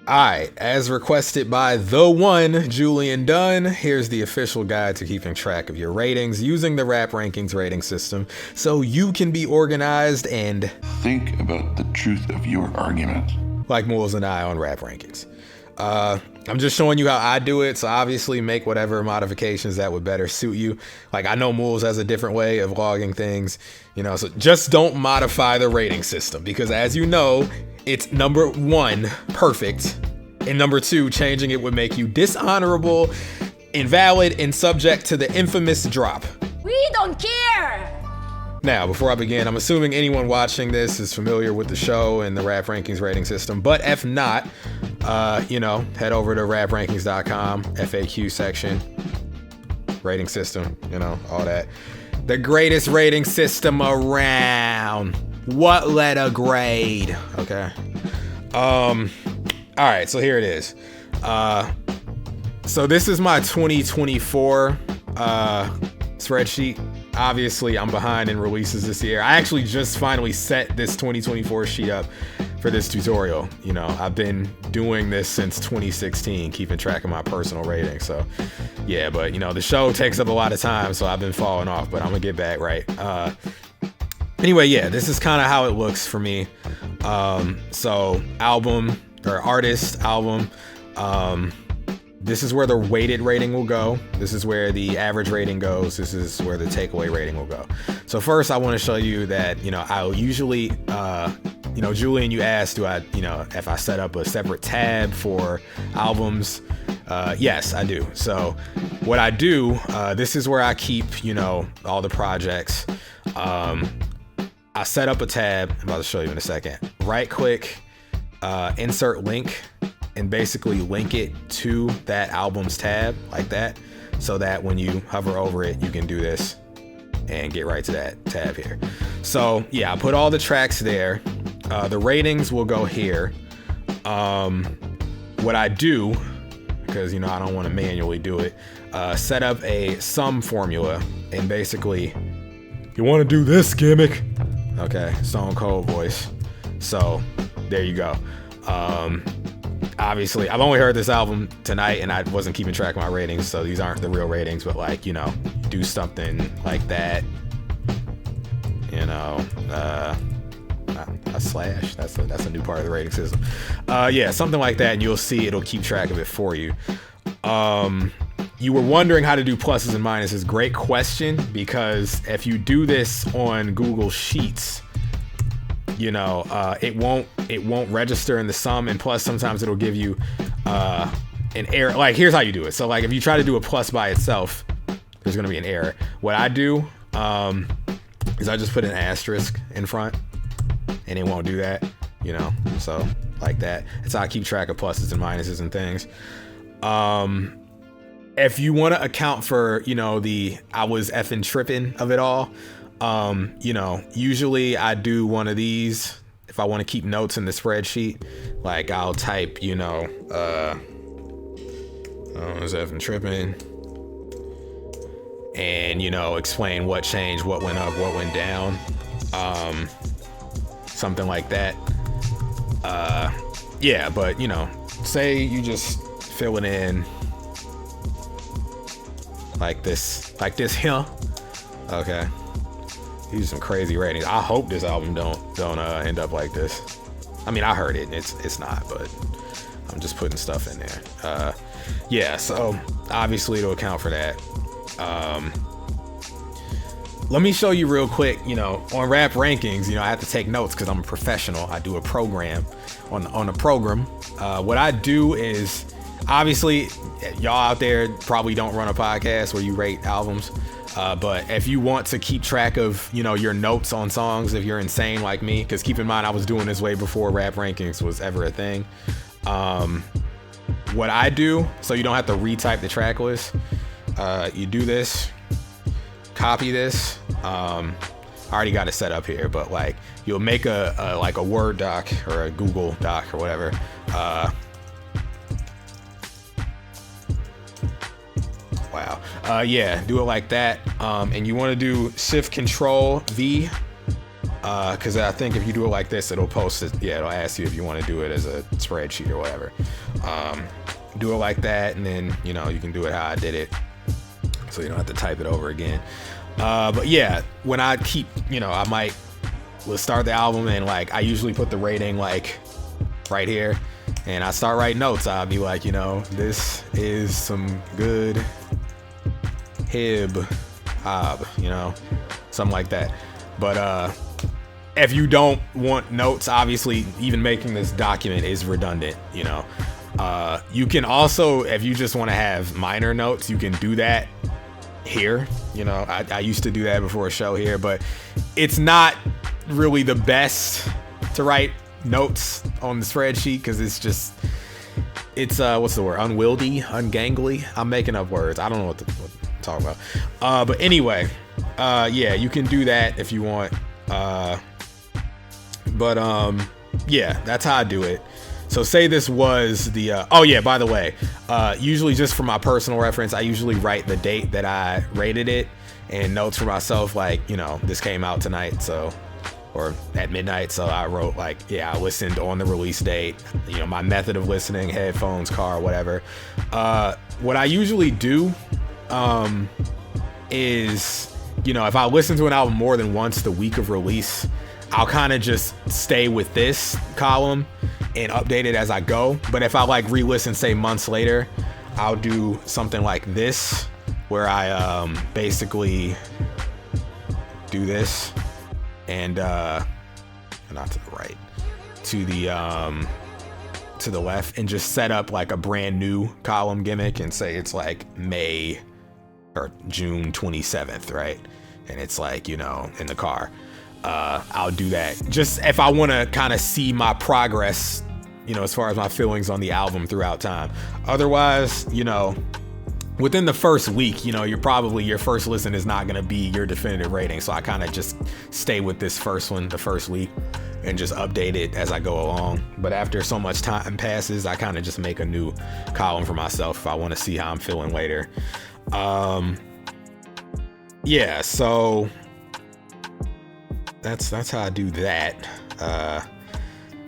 Alright, as requested by the one Julian Dunn, here's the official guide to keeping track of your ratings using the Rap Rankings rating system so you can be organized and think about the truth of your argument. Like Moulz and I on Rap Rankings. I'm just showing you how I do it, so obviously make whatever modifications that would better suit you. Like, I know Moulz has a different way of logging things, so just don't modify the rating system, because as you know, it's number one, perfect, and number two, changing it would make you dishonorable, invalid, and subject to the infamous drop. We don't care! Now, before I begin, I'm assuming anyone watching this is familiar with the show and the Rap Rankings rating system, but if not, head over to raprankings.com, FAQ section, rating system, all that. The greatest rating system around. What letter grade? Okay. All right, so here it is. So this is my 2024 spreadsheet. Obviously, I'm behind in releases this year. I actually just finally set this 2024 sheet up for this tutorial. I've been doing this since 2016, keeping track of my personal ratings. So yeah, but the show takes up a lot of time, so I've been falling off, but I'm gonna get back right. Anyway, yeah, this is kind of how it looks for me. So album or artist album, this is where the weighted rating will go. This is where the average rating goes. This is where the takeaway rating will go. So first I want to show you that, I'll usually, Julian, you asked, do I, if I set up a separate tab for albums? Yes, I do. So what I do, this is where I keep, all the projects. I set up a tab. I'm about to show you in a second. Right click, insert link, and basically link it to that album's tab like that, so that when you hover over it, you can do this and get right to that tab here. So yeah, I put all the tracks there. The ratings will go here. What I do, because I don't want to manually do it, set up a sum formula, and basically, you want to do this gimmick? Okay, Stone Cold voice. So there you go. Obviously, I've only heard this album tonight and I wasn't keeping track of my ratings, so these aren't the real ratings, but do something like that. A slash, that's a new part of the rating system. Yeah, something like that, and you'll see it'll keep track of it for you. You were wondering how to do pluses and minuses. Great question, because if you do this on Google Sheets, it won't register in the sum, and plus sometimes it'll give you an error. Like, here's how you do it. So like if you try to do a plus by itself, there's gonna be an error. What I do is I just put an asterisk in front, and it won't do that. So like that. That's how I keep track of pluses and minuses and things. If you want to account for the I was effing tripping of it all, usually I do one of these. If I want to keep notes in the spreadsheet, like I'll type, I was effing tripping, and explain what changed, what went up, what went down, something like that. Yeah, but say you just fill it in like this here. Okay. These are some crazy ratings. I hope this album don't end up like this. I mean, I heard it and it's not, but I'm just putting stuff in there. Yeah, so obviously to account for that, let me show you real quick. On Rap Rankings, I have to take notes because I'm a professional. I do a program on a program. What I do is, obviously y'all out there probably don't run a podcast where you rate albums. But if you want to keep track of, your notes on songs, if you're insane like me, because keep in mind, I was doing this way before Rap Rankings was ever a thing. What I do, so you don't have to retype the track list, you do this, copy this. I already got it set up here, but like you'll make a Word doc or a Google doc or whatever. Wow. Yeah, do it like that. And you want to do Shift Control V because I think if you do it like this, it'll post it. Yeah, it'll ask you if you want to do it as a spreadsheet or whatever. Do it like that, and then you can do it how I did it, so you don't have to type it over again. But yeah, when I keep, I might start the album, and like I usually put the rating like right here, and I start writing notes. I'll be like, this is some good hob, something like that. But if you don't want notes, obviously even making this document is redundant. You can also, if you just want to have minor notes, you can do that here. I used to do that before a show here, but it's not really the best to write notes on the spreadsheet because it's what's the word, unwieldy, ungangly. I'm making up words. I don't know what to talk about. But anyway, yeah, you can do that if you want. Yeah, that's how I do it. So say this was the, oh yeah, by the way, usually just for my personal reference, I usually write the date that I rated it and notes for myself, like, this came out tonight, so, or at midnight. So I wrote like, yeah, I listened on the release date, my method of listening, headphones, car, whatever. What I usually do, is, if I listen to an album more than once the week of release, I'll kind of just stay with this column and update it as I go. But if I like re-listen, say months later, I'll do something like this, where I basically do this and not to the right, to the left, and just set up like a brand new column gimmick and say it's like May or June 27th, right? And it's like, in the car. I'll do that just if I want to kind of see my progress, as far as my feelings on the album throughout time. Otherwise, within the first week, your first listen is not going to be your definitive rating. So I kind of just stay with this first one, the first week, and just update it as I go along. But after so much time passes, I kind of just make a new column for myself if I want to see how I'm feeling later. Yeah, so that's how I do that.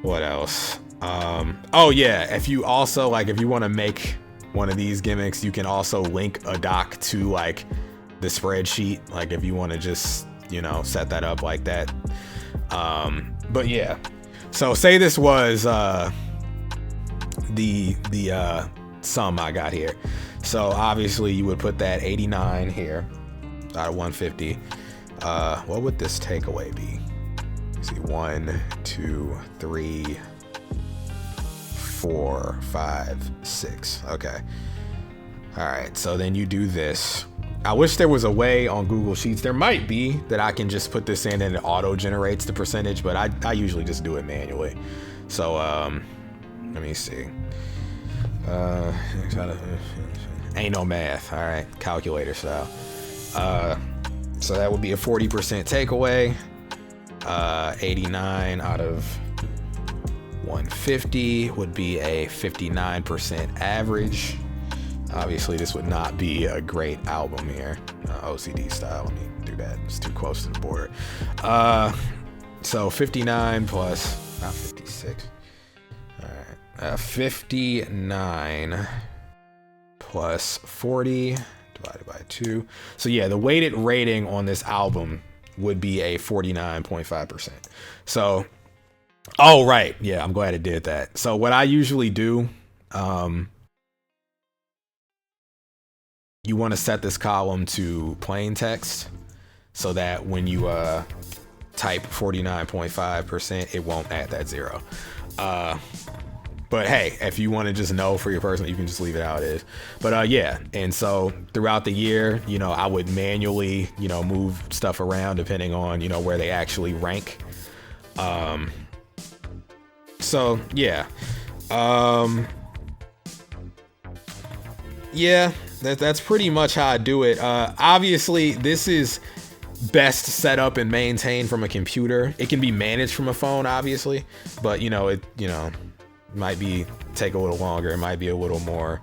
What else? Oh yeah, if you also if you want to make one of these gimmicks, you can also link a doc to like the spreadsheet, like if you want to just set that up like that. But yeah, so say this was the sum I got here. So obviously you would put that 89 here out of 150. What would this takeaway be? Let's see, 1, 2, 3, 4, 5, 6. Okay. All right. So then you do this. I wish there was a way on Google Sheets. There might be that I can just put this in and it auto generates the percentage, but I usually just do it manually. So let me see. Ain't no math. All right, calculator style. So that would be a 40% takeaway. 89 out of 150 would be a 59% average. Obviously, this would not be a great album here. OCD style. Let me do that. It's too close to the border. So 59 plus, not 56. All right. 59 plus 40 divided by 2. So yeah, the weighted rating on this album would be a 49.5%. So, oh, right. Yeah, I'm glad it did that. So what I usually do, you want to set this column to plain text so that when you type 49.5%, it won't add that 0. But hey, if you want to just know for your person, you can just leave it how it is. But yeah, and so throughout the year, I would manually, move stuff around depending on, where they actually rank. So yeah. Yeah, that's pretty much how I do it. Obviously, this is best set up and maintained from a computer. It can be managed from a phone, obviously, but it might take a little longer. It might be a little more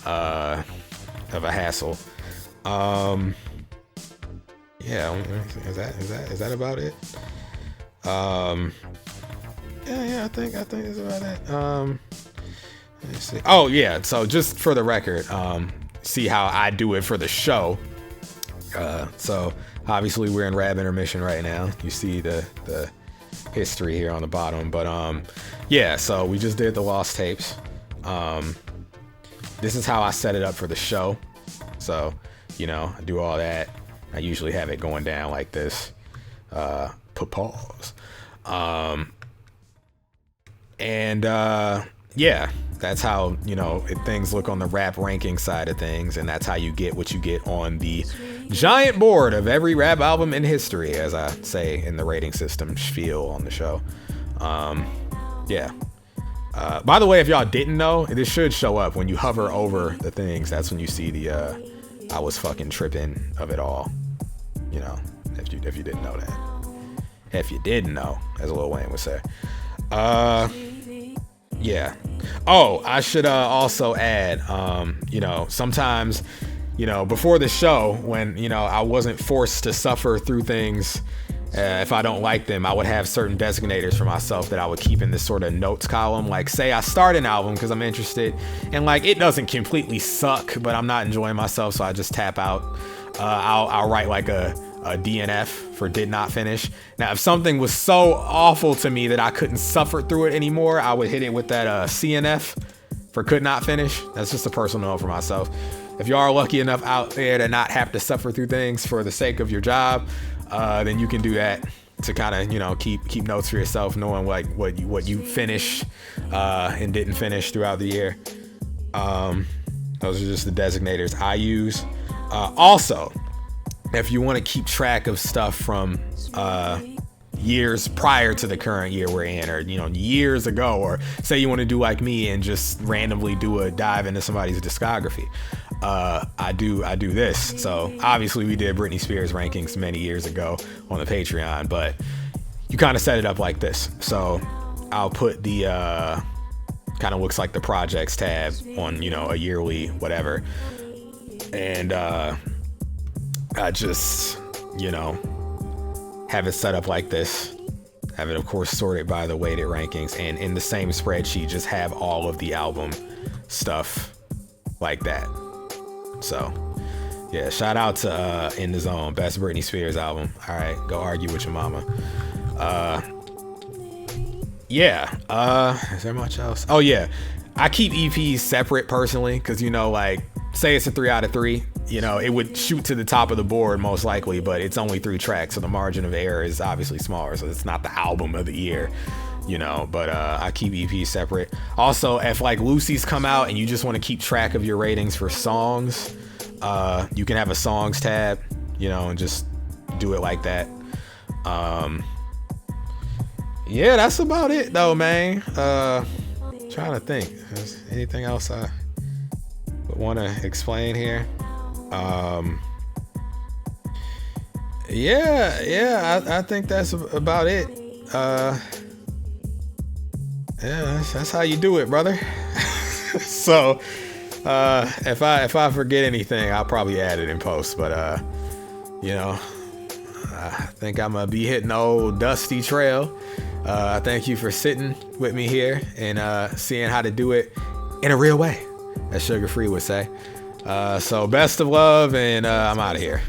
of a hassle. Yeah, is that about it? Yeah, I think that's about it. Let me see. Oh yeah, so just for the record, see how I do it for the show. So obviously we're in rap intermission right now. You see the history here on the bottom, but yeah, so we just did the lost tapes. This is how I set it up for the show. So, you know, I do all that. I usually have it going down like this. Put pause. Yeah, that's how, you know, things look on the rap ranking side of things, and that's how you get what you get on the giant board of every rap album in history, as I say in the rating system spiel on the show. Yeah. By the way, if y'all didn't know, this should show up when you hover over the things. That's when you see the I was fucking tripping of it all. You know, if you didn't know that. If you didn't know, as Lil Wayne would say. Yeah. Oh, I should also add, you know, sometimes, you know, before the show, when, you know, I wasn't forced to suffer through things, if I don't like them, I would have certain designators for myself that I would keep in this sort of notes column. Like, say I start an album because I'm interested, and like it doesn't completely suck, but I'm not enjoying myself, so I just tap out. I'll write like a DNF for did not finish. Now, if something was so awful to me that I couldn't suffer through it anymore, I would hit it with that CNF for could not finish. That's just a personal note for myself. If you are lucky enough out there to not have to suffer through things for the sake of your job, then you can do that to kind of, you know, keep notes for yourself, knowing like what you finish and didn't finish throughout the year. Those are just the designators I use. Also, if you want to keep track of stuff from years prior to the current year we're in, or, you know, years ago, or say you want to do like me and just randomly do a dive into somebody's discography, I do this. So obviously we did Britney Spears rankings many years ago on the Patreon, but you kind of set it up like this. So I'll put the kind of looks like the projects tab on, you know, a yearly whatever, and I just, you know, have it set up like this. Have it, of course, sorted by the weighted rankings, and in the same spreadsheet, just have all of the album stuff like that. So, yeah, shout out to In the Zone, best Britney Spears album. All right, go argue with your mama. Yeah, is there much else? Oh, yeah, I keep EPs separate personally, because, you know, like, say it's a 3 out of 3. You know, it would shoot to the top of the board most likely, but it's only 3 tracks, so the margin of error is obviously smaller, so it's not the album of the year, you know, but I keep EPs separate. Also, if like Lucy's come out and you just want to keep track of your ratings for songs, you can have a songs tab, you know, and just do it like that. Yeah, that's about it though, man. Trying to think, is anything else I would want to explain here? I think that's about it. Yeah, that's how you do it, brother. So, if I forget anything, I'll probably add it in post, but, you know, I think I'm gonna be hitting the old dusty trail. Thank you for sitting with me here and, seeing how to do it in a real way, as Sugar Free would say. So best of love, and I'm out of here.